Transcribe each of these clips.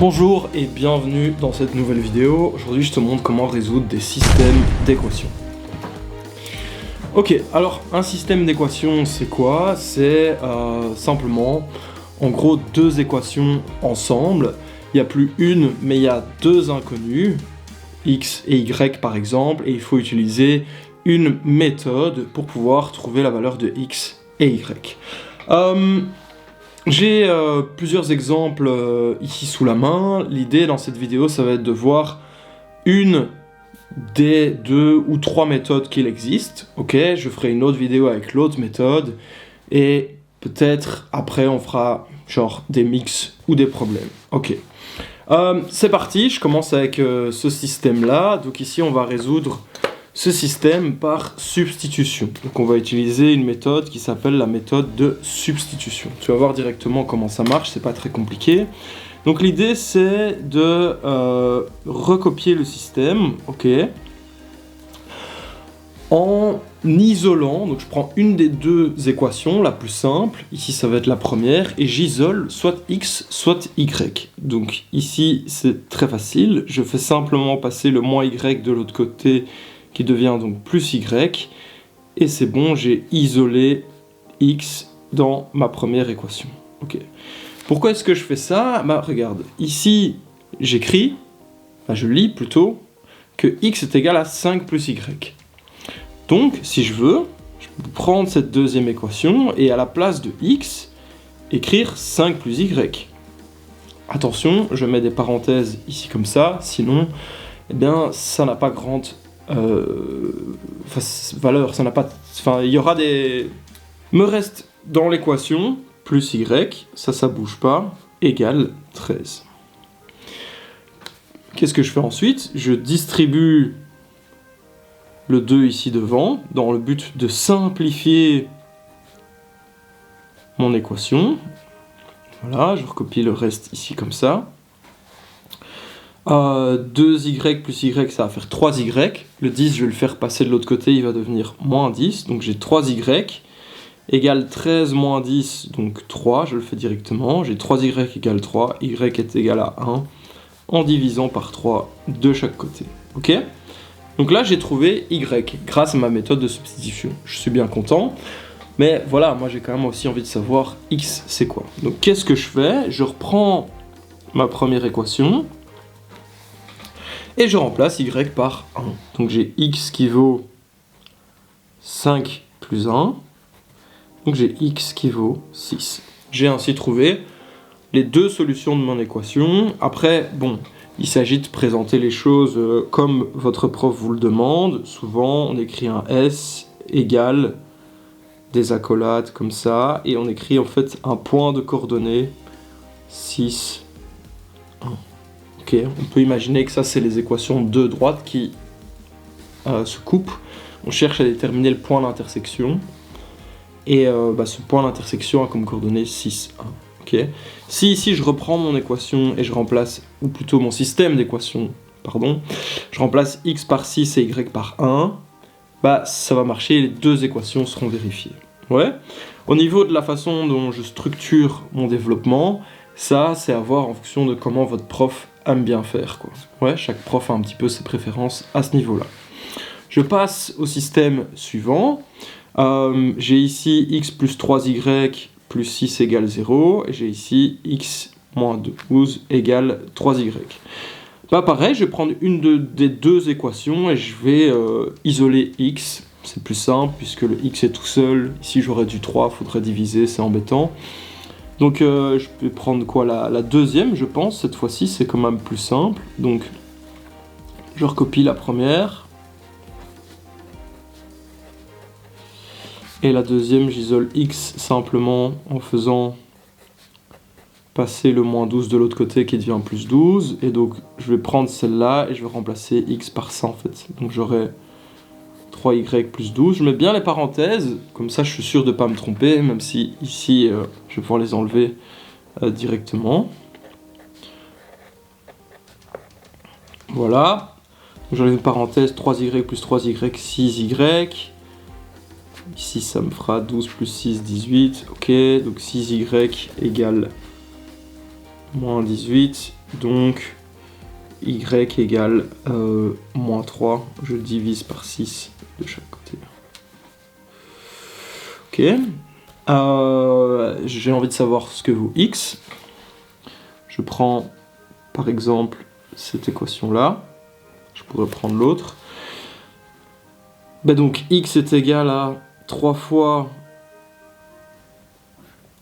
Bonjour et bienvenue dans cette nouvelle vidéo. Aujourd'hui je te montre comment résoudre des systèmes d'équations. Ok, alors un système d'équations c'est quoi? C'est simplement en gros deux équations ensemble. Il n'y a plus une mais il y a deux inconnues, x et y par exemple, et il faut utiliser une méthode pour pouvoir trouver la valeur de x et y. J'ai plusieurs exemples ici sous la main. L'idée dans cette vidéo, ça va être de voir une des deux ou trois méthodes qu'il existe. Ok, je ferai une autre vidéo avec l'autre méthode et peut-être après on fera genre des mix ou des problèmes. Ok, c'est parti. Je commence avec ce système-là. Donc ici, on va résoudre ce système par substitution. Donc on va utiliser une méthode qui s'appelle la méthode de substitution. Tu vas voir directement comment ça marche, c'est pas très compliqué. Donc l'idée c'est de recopier le système, ok, en isolant. Donc je prends une des deux équations, la plus simple, ici ça va être la première, et j'isole soit x, soit y. Donc ici c'est très facile, je fais simplement passer le moins y de l'autre côté, qui devient donc plus y, et c'est bon, j'ai isolé x dans ma première équation. Ok. Pourquoi est-ce que je fais ça? Bah regarde, ici j'écris, je lis plutôt, que x est égal à 5 plus y. Donc si je veux, je peux prendre cette deuxième équation et à la place de x, écrire 5 plus y. Attention, je mets des parenthèses ici comme ça, sinon eh bien, ça n'a pas grande valeur, ça n'a pas, il y aura des, me reste dans l'équation plus y, ça bouge pas, égale 13. Qu'est-ce que je fais ensuite? Je distribue le 2 ici devant, dans le but de simplifier mon équation. Voilà, je recopie le reste ici comme ça. 2y plus y, ça va faire 3y. Le 10, je vais le faire passer de l'autre côté, il va devenir moins 10. Donc j'ai 3y égale 13 moins 10, donc 3, je le fais directement. J'ai 3y égale 3, y est égal à 1, en divisant par 3 de chaque côté. Ok? Donc là, j'ai trouvé y, grâce à ma méthode de substitution. Je suis bien content. Mais voilà, moi j'ai quand même aussi envie de savoir x, c'est quoi. Donc qu'est-ce que je fais? Je reprends ma première équation, et je remplace y par 1. Donc j'ai x qui vaut 5 plus 1. Donc j'ai x qui vaut 6. J'ai ainsi trouvé les deux solutions de mon équation. Après, bon, il s'agit de présenter les choses comme votre prof vous le demande. Souvent, on écrit un S égale des accolades comme ça. Et on écrit en fait un point de coordonnées 6, 1. Ok, on peut imaginer que ça, c'est les équations de droite qui se coupent. On cherche à déterminer le point d'intersection. Et ce point d'intersection a comme coordonnées 6, 1. Okay. Si ici, je reprends mon équation et je remplace, ou plutôt mon système d'équations, pardon, je remplace x par 6 et y par 1, ça va marcher, les deux équations seront vérifiées. Ouais. Au niveau de la façon dont je structure mon développement, ça, c'est à voir en fonction de comment votre prof aime bien faire, quoi. Ouais, chaque prof a un petit peu ses préférences à ce niveau-là. Je passe au système suivant. J'ai ici x plus 3y plus 6 égale 0. Et j'ai ici x moins 12 égale 3y. Pareil, je vais prendre une des deux équations et je vais isoler x. C'est plus simple puisque le x est tout seul. Ici, j'aurais du 3, il faudrait diviser, c'est embêtant. Donc je vais prendre quoi, la deuxième, je pense. Cette fois-ci, c'est quand même plus simple. Donc, je recopie la première. Et la deuxième, j'isole x simplement en faisant passer le moins 12 de l'autre côté qui devient plus 12. Et donc, je vais prendre celle-là et je vais remplacer x par ça en fait. Donc, j'aurai 3y plus 12. Je mets bien les parenthèses, comme ça je suis sûr de ne pas me tromper, même si ici je vais pouvoir les enlever directement. Voilà. J'enlève une parenthèse, 3y plus 3y, 6y. Ici, ça me fera 12 plus 6, 18. Ok, donc 6y égale moins 18. Donc y égale moins 3, je divise par 6 de chaque côté. Ok. J'ai envie de savoir ce que vaut x. Je prends par exemple cette équation-là. Je pourrais prendre l'autre. Ben donc x est égal à 3 fois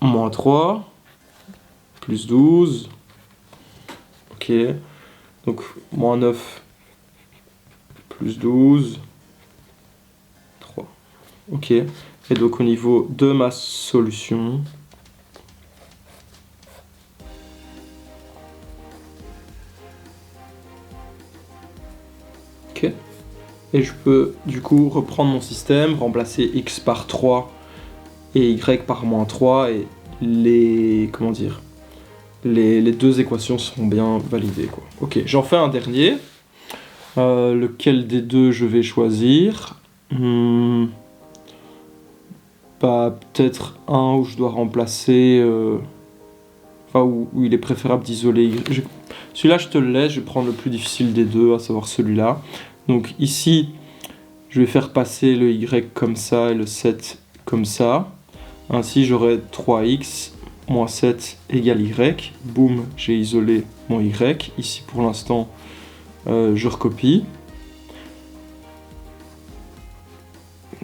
moins 3 plus 12. Ok. Donc moins 9 plus 12. 3. Ok. Et donc au niveau de ma solution, ok. Et je peux du coup reprendre mon système, remplacer x par 3 et y par moins 3 et les deux équations seront bien validées, quoi. Ok, j'en fais un dernier. Lequel des deux je vais choisir? Bah, peut-être un où je dois remplacer... Enfin, où il est préférable d'isoler y. Celui-là, je te le laisse, je vais prendre le plus difficile des deux, à savoir celui-là. Donc ici, je vais faire passer le y comme ça et le 7 comme ça. Ainsi, j'aurai 3x moins 7 égale y. Boum, j'ai isolé mon y. Ici, pour l'instant, je recopie.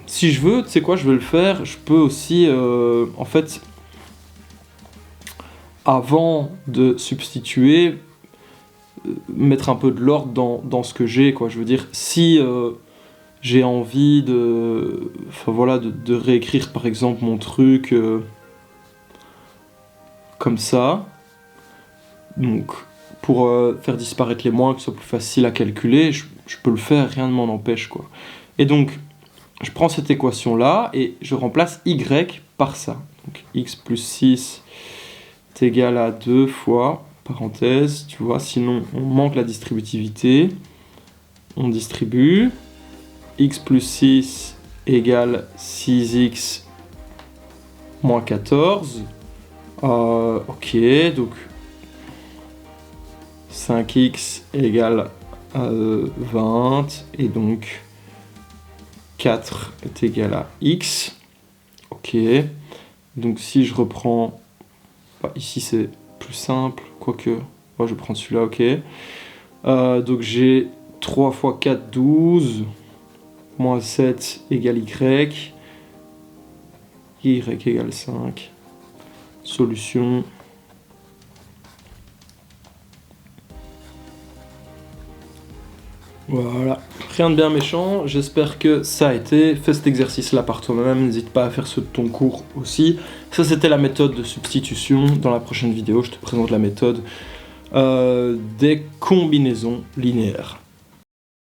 Si je veux, tu sais quoi, je vais le faire. Je peux aussi, en fait, avant de substituer, mettre un peu de l'ordre dans ce que j'ai, quoi. Je veux dire, si j'ai envie de, enfin voilà, de réécrire par exemple mon truc comme ça, donc pour faire disparaître les moins, que ce soit plus facile à calculer, je peux le faire, rien ne m'en empêche, quoi. Et donc, je prends cette équation-là et je remplace y par ça. Donc x plus 6 est égal à 2 fois, parenthèse, tu vois, sinon on manque la distributivité. On distribue. X plus 6 égale 6x moins 14. Ok, donc 5x égale 20, et donc 4 est égal à x. Ok, donc si je reprends, bah, ici c'est plus simple, quoique, moi je prends celui-là, ok. Donc j'ai 3 fois 4, 12, moins 7 égale y, y égale 5. Solution. Voilà, rien de bien méchant, j'espère que ça a été. Fais cet exercice-là par toi-même, n'hésite pas à faire ceux de ton cours aussi. Ça, c'était la méthode de substitution. Dans la prochaine vidéo, je te présente la méthode des combinaisons linéaires.